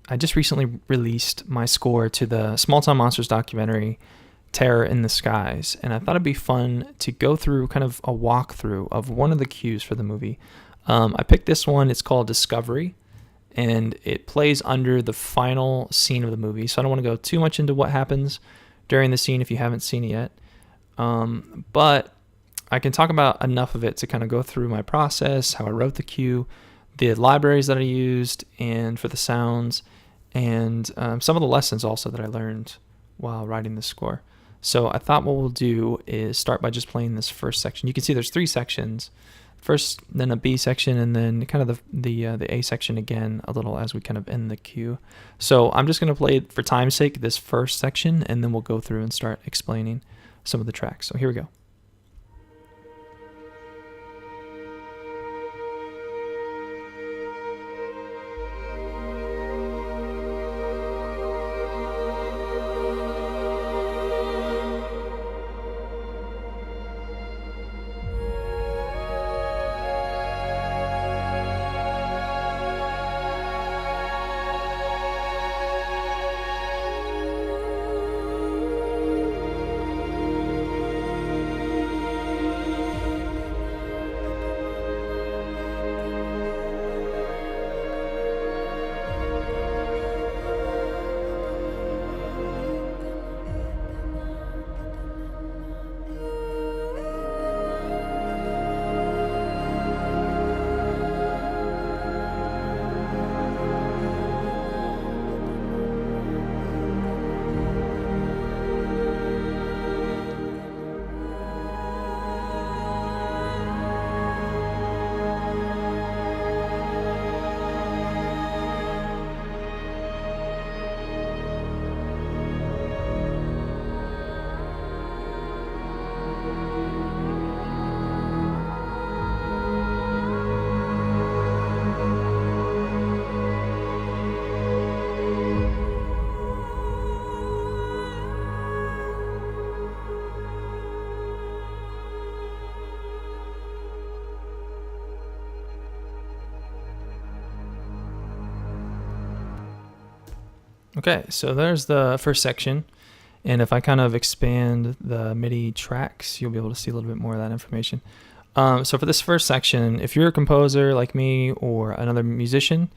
I just recently released my score to the Small Town Monsters documentary, Terror in the Skies, and I thought it'd be fun to go through kind of a walkthrough of one of the cues for the movie. I picked this one. It's called Discovery, and it plays under the final scene of the movie. So I don't want to go too much into what happens during the scene if you haven't seen it yet. But I can talk about enough of it to kind of go through my process, how I wrote the cue, the libraries that I used, and for the sounds, and some of the lessons also that I learned while writing the score. So I thought what we'll do is start by just playing this first section. You can see there's 3 sections. First, then a B section, and then kind of the A section again a little as we kind of end the cue. So I'm just going to play, for time's sake, this first section, and then we'll go through and start explaining some of the tracks. So here we go. Okay, so there's the first section, and if I kind of expand the MIDI tracks, you'll be able to see a little bit more of that information. So for this first section, if you're a composer like me or another musician,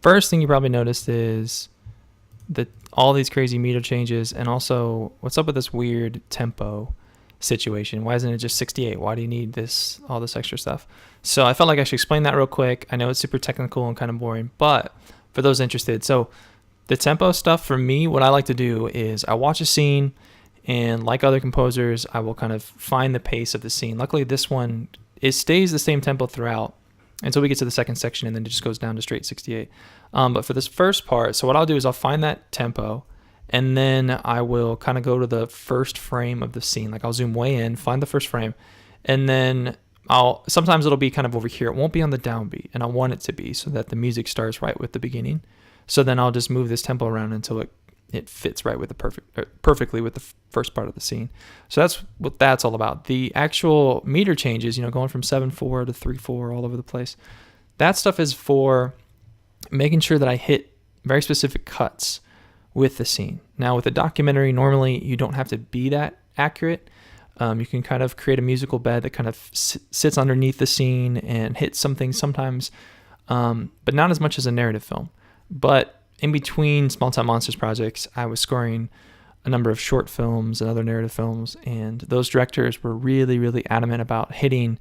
first thing you probably noticed is that all these crazy meter changes, and also what's up with this weird tempo situation. Why isn't it just 68? Why do you need all this extra stuff? So I felt like I should explain that real quick. I know it's super technical and kind of boring, but for those interested, so the tempo stuff for me, what I like to do is I watch a scene, and like other composers, I will kind of find the pace of the scene. Luckily, this one, it stays the same tempo throughout until we get to the second section, and then it just goes down to straight 68. But for this first part, so what I'll do is I'll find that tempo, and then I will kind of go to the first frame of the scene. Like I'll zoom way in, find the first frame, and then sometimes it'll be kind of over here. It won't be on the downbeat, and I want it to be so that the music starts right with the beginning. So then I'll just move this tempo around until it fits right with perfectly with the first part of the scene. So that's what that's all about. The actual meter changes, going from 7/4 to 3/4 all over the place. That stuff is for making sure that I hit very specific cuts with the scene. Now with a documentary, normally you don't have to be that accurate. You can kind of create a musical bed that kind of sits underneath the scene and hits something sometimes, but not as much as a narrative film. But in between Small Town Monsters projects, I was scoring a number of short films and other narrative films, and those directors were really, really adamant about hitting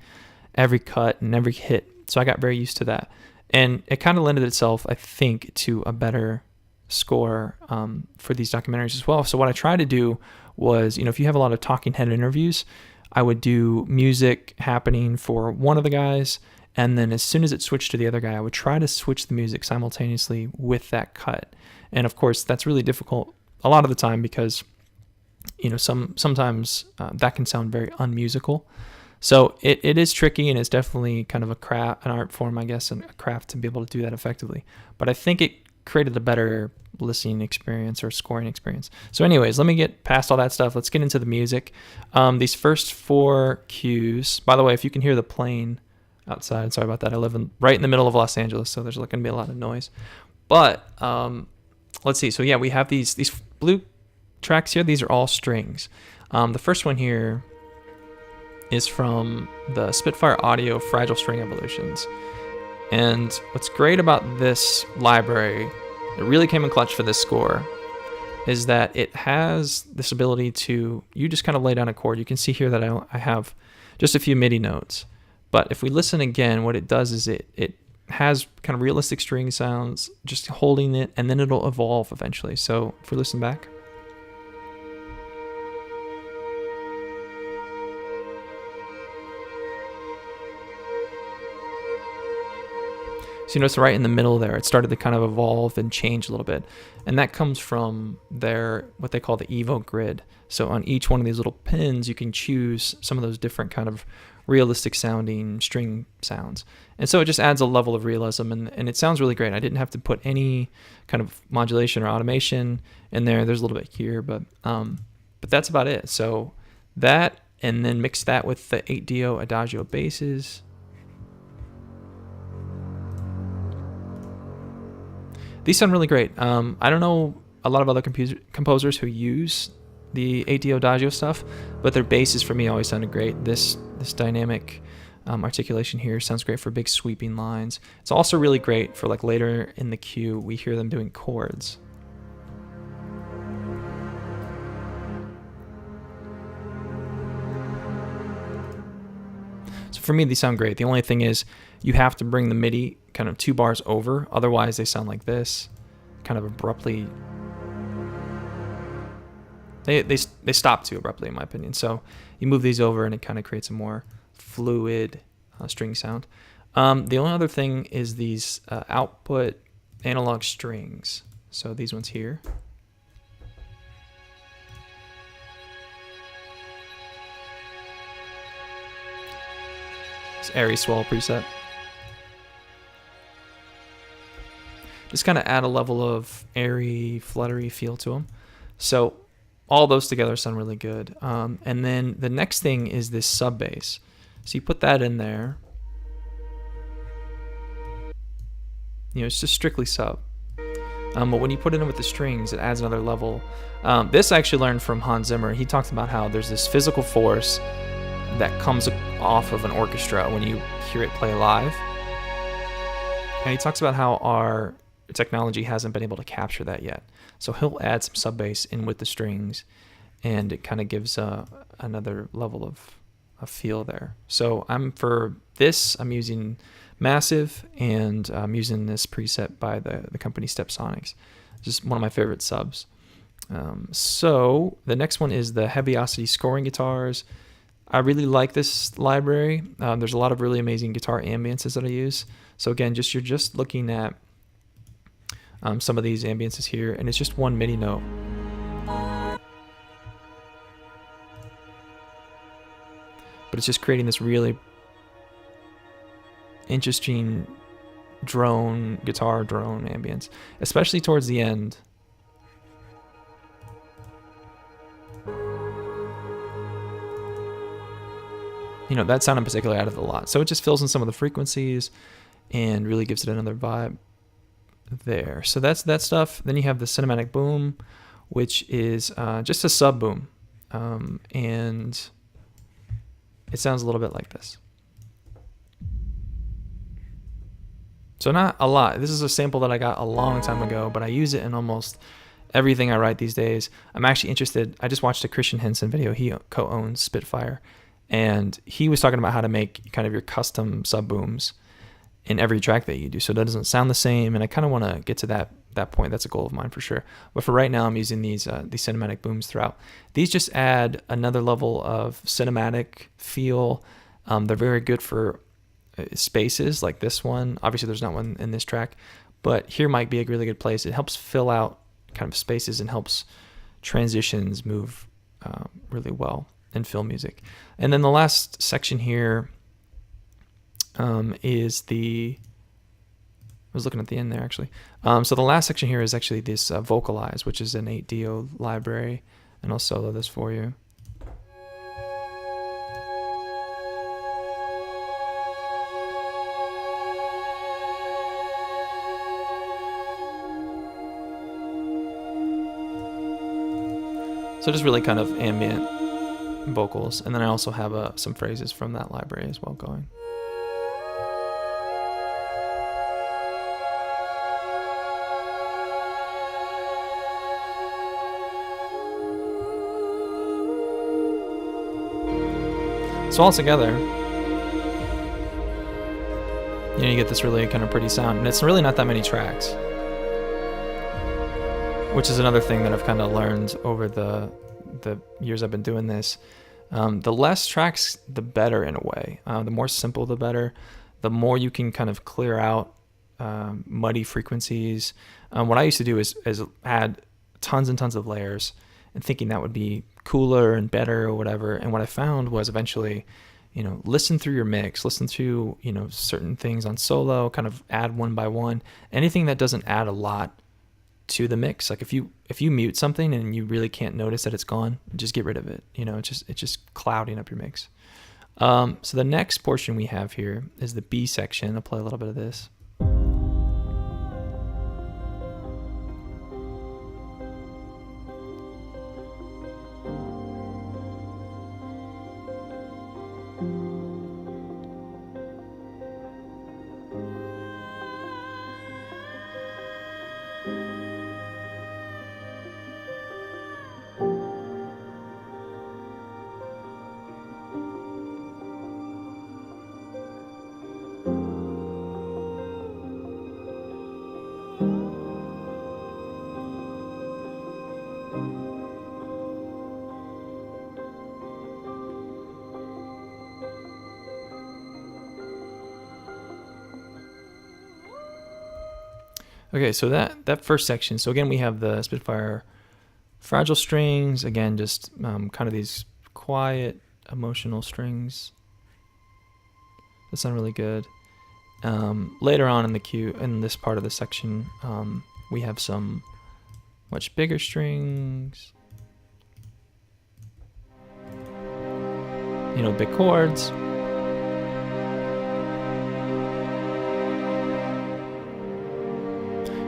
every cut and every hit. So I got very used to that. And it kind of lended itself, I think, to a better score for these documentaries as well. So what I tried to do was, if you have a lot of talking head interviews, I would do music happening for one of the guys, and then as soon as it switched to the other guy, I would try to switch the music simultaneously with that cut. And of course, that's really difficult a lot of the time because, sometimes that can sound very unmusical. So it is tricky, and it's definitely kind of an art form, I guess, and a craft to be able to do that effectively. But I think it created a better listening experience or scoring experience. So anyways, let me get past all that stuff. Let's get into the music. These first 4 cues, by the way, if you can hear the plane outside, sorry about that. I live right in the middle of Los Angeles, so there's going to be a lot of noise. But let's see. So yeah, we have these blue tracks here. These are all strings. The first one here is from the Spitfire Audio Fragile String Evolutions. And what's great about this library, it really came in clutch for this score, is that it has this ability to, you just kind of lay down a chord. You can see here that I have just a few MIDI notes. But if we listen again, what it does is it has kind of realistic string sounds, just holding it, and then it'll evolve eventually. So if we listen back. So you notice right in the middle there, it started to kind of evolve and change a little bit. And that comes from their, what they call the Evo grid. So on each one of these little pins, you can choose some of those different kind of realistic sounding string sounds. And so it just adds a level of realism, and it sounds really great. I didn't have to put any kind of modulation or automation in there. There's a little bit here, but that's about it. So that, and then mix that with the 8-Dio Adagio basses. These sound really great. I don't know a lot of other composers who use the 8-Dio Adagio stuff, but their basses for me always sounded great. This dynamic articulation here sounds great for big sweeping lines. It's also really great for like later in the cue, we hear them doing chords. So for me, these sound great. The only thing is you have to bring the MIDI kind of 2 bars over, otherwise they sound like this, kind of abruptly. They stop too abruptly, in my opinion. So you move these over and it kind of creates a more fluid string sound. The only other thing is these output analog strings. So these ones here. This airy swell preset. Just kind of add a level of airy, fluttery feel to them. So all those together sound really good. And then the next thing is this sub bass. So you put that in there. You know, it's just strictly sub. But when you put it in with the strings, it adds another level. This I actually learned from Hans Zimmer. He talks about how there's this physical force that comes off of an orchestra when you hear it play live. And he talks about how our technology hasn't been able to capture that yet. So he'll add some sub bass in with the strings, and it kind of gives another level of feel there. So I'm using Massive, and I'm using this preset by the company Stepsonics. Just one of my favorite subs. So the next one is the Heaviosity scoring guitars. I really like this library. There's a lot of really amazing guitar ambiances that I use. So again, you're just looking at some of these ambiances here, and it's just one MIDI note. But it's just creating this really interesting guitar drone ambience, especially towards the end. You know, that sound in particular added a lot. So it just fills in some of the frequencies and really gives it another vibe there. So that's that stuff. Then you have the cinematic boom, which is just a sub boom. And it sounds a little bit like this. So not a lot. This is a sample that I got a long time ago, but I use it in almost everything I write these days. I'm actually interested. I just watched a Christian Henson video. He co-owns Spitfire, and he was talking about how to make kind of your custom sub booms in every track that you do, so it doesn't sound the same. And I kind of want to get to that point. That's a goal of mine for sure. But for right now, I'm using these cinematic booms throughout. These just add another level of cinematic feel. They're very good for spaces like this one. Obviously, there's not one in this track, but here might be a really good place. It helps fill out kind of spaces and helps transitions move really well in film music. And then the last section here is I was looking at the end there actually. So the last section here is actually this Vocalize, which is an 8-Dio library, and I'll solo this for you. So just really kind of ambient vocals. And then I also have some phrases from that library as well going. So all together, you get this really kind of pretty sound, and it's really not that many tracks, which is another thing that I've kind of learned over the years I've been doing this. The less tracks, the better in a way. The more simple, the better. The more you can kind of clear out muddy frequencies. What I used to do is add tons and tons of layers and thinking that would be cooler and better or whatever. And what I found was eventually, listen through your mix, listen to, certain things on solo, kind of add one by one. Anything that doesn't add a lot to the mix, like if you mute something and you really can't notice that it's gone, just get rid of it. It's just clouding up your mix. So the next portion we have here is the B section. I'll play a little bit of this. Okay, so that first section, so again we have the Spitfire fragile strings, again just kind of these quiet emotional strings that sound really good. Later on in the cue, in this part of the section, we have some much bigger strings, big chords.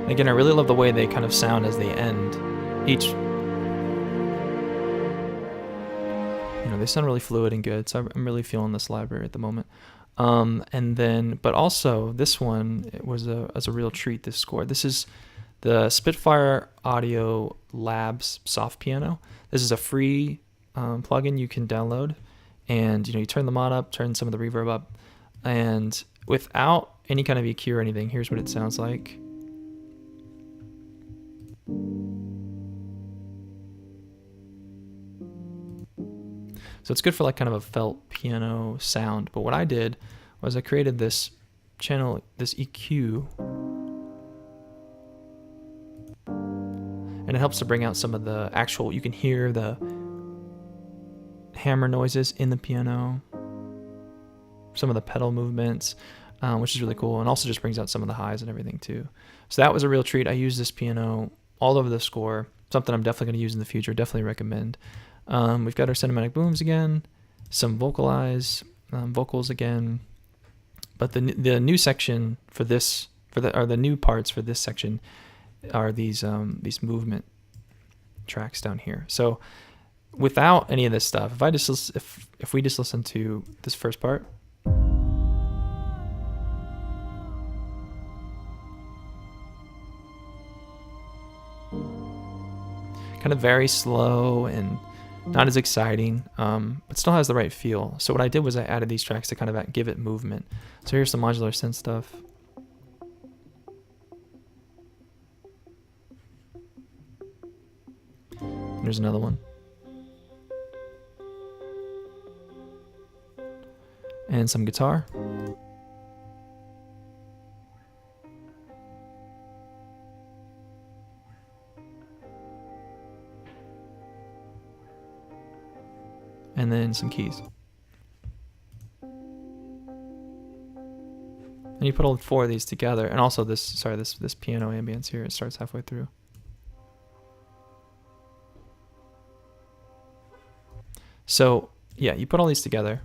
Again, I really love the way they kind of sound as they end. They sound really fluid and good, so I'm really feeling this library at the moment. But also this one, it was a real treat, this score. This is the Spitfire Audio Labs soft piano. This is a free plugin you can download, and you turn the mod up, turn some of the reverb up, and without any kind of EQ or anything, here's what it sounds like. So it's good for like kind of a felt piano sound. But what I did was I created this channel, this EQ, and it helps to bring out some of the actual, you can hear the hammer noises in the piano, some of the pedal movements, which is really cool, and also just brings out some of the highs and everything too. So that was a real treat. I used this piano all over the score, something I'm definitely going to use in the future, definitely recommend. We've got our cinematic booms again, some vocals again, but the new section for this, the new parts for this section are these movement tracks down here. So without any of this stuff, if we just listen to this first part, kind of very slow and not as exciting, but still has the right feel. So what I did was I added these tracks to kind of give it movement. So here's some modular synth stuff. There's another one. And some guitar. And then some keys. And you put all four of these together, and also this piano ambience here, it starts halfway through. So yeah, you put all these together.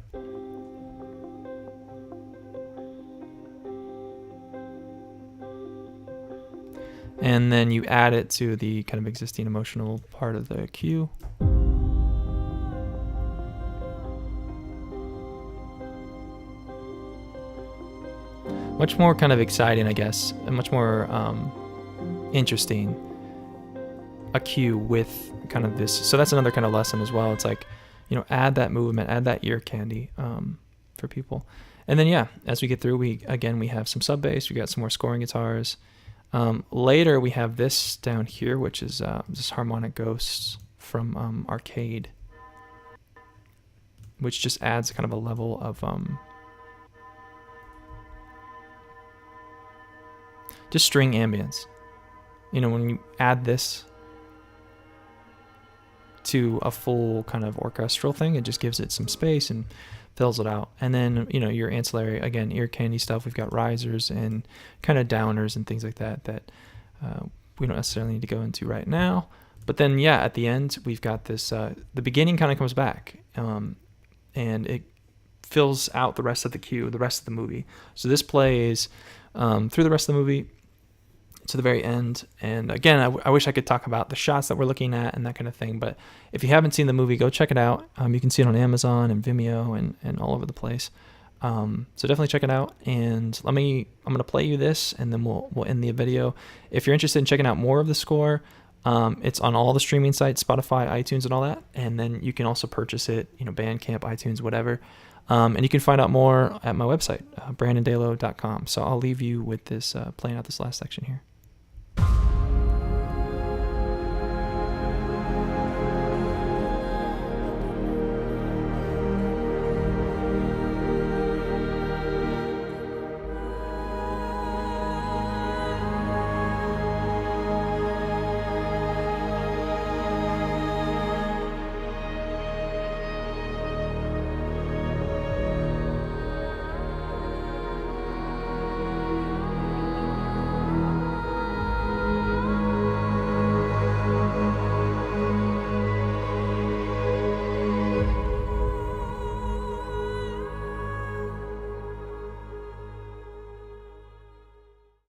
And then you add it to the kind of existing emotional part of the cue. much more kind of exciting, I guess, and much more interesting a cue with kind of this. So that's another kind of lesson as well. It's like, you know, add that movement, add that ear candy for people. And then, yeah, as we get through, we have some sub bass, we got some more scoring guitars. Later, we have this down here, which is this Harmonic Ghosts from Arcade, which just adds kind of a level of just string ambience. You know, when you add this to a full kind of orchestral thing, it just gives it some space and fills it out. And then, you know, your ancillary, again, ear candy stuff, we've got risers and kind of downers and things like that we don't necessarily need to go into right now. But then, yeah, at the end, we've got this, the beginning kind of comes back, and it fills out the rest of the cue, the rest of the movie. So this plays through the rest of the movie to the very end. And again, I wish I could talk about the shots that we're looking at and that kind of thing, but if you haven't seen the movie, go check it out. You can see it on Amazon and Vimeo and all over the place. So definitely check it out. And I'm going to play you this, and then we'll end the video. If you're interested in checking out more of the score, it's on all the streaming sites, Spotify, iTunes, and all that. And then you can also purchase it, you know, Bandcamp, iTunes, whatever. And you can find out more at my website, brandondalo.com. So I'll leave you with this, playing out this last section here.